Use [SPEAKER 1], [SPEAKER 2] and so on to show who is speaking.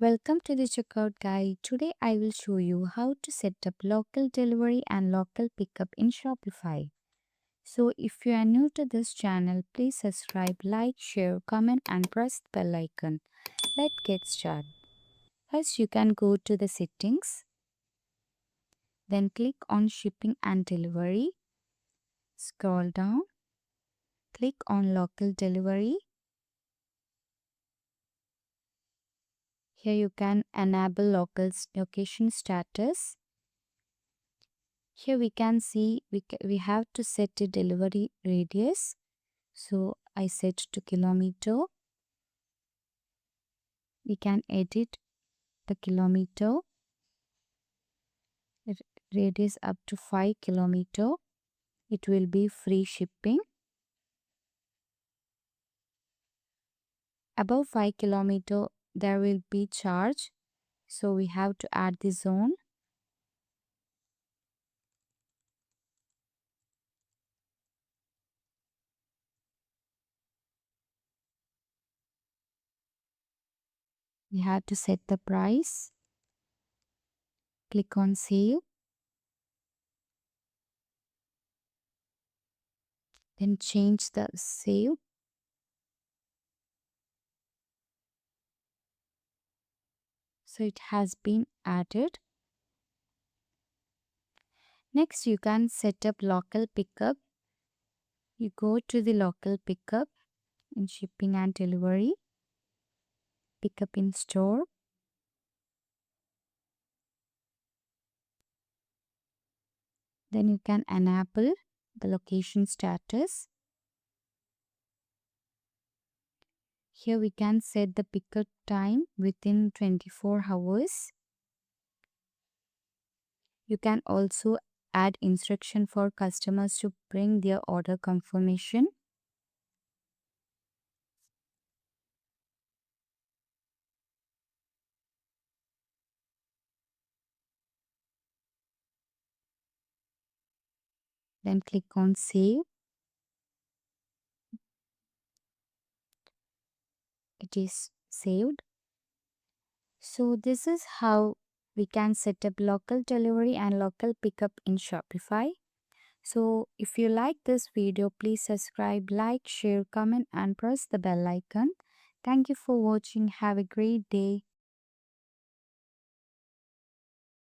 [SPEAKER 1] Welcome to the checkout guide. Today I will show you how to set up local delivery and local pickup in Shopify. So if you are new to this channel, please subscribe, like, share, comment and press the bell icon. Let's get started. First you can go to the settings, then click on shipping and delivery. Scroll down, click on local delivery. Here you can enable location status. Here we can see we have to set a delivery radius. So I set to kilometer. We can edit the kilometer radius up to 5 kilometer. It will be free shipping. Above 5 kilometer there will be charge. So we have to add the zone. We have to set the price. Click on save. Then change the save. So it has been added. Next you can set up local pickup. You go to the local pickup in shipping and delivery. Pickup in store. Then you can enable the location status. Here we can set the pickup time within 24 hours. You can also add instruction for customers to bring their order confirmation. Then click on save. It is saved. So this is how we can set up local delivery and local pickup in Shopify. So if you like this video, please subscribe, like, share, comment and press the bell icon. Thank you for watching. Have a great day.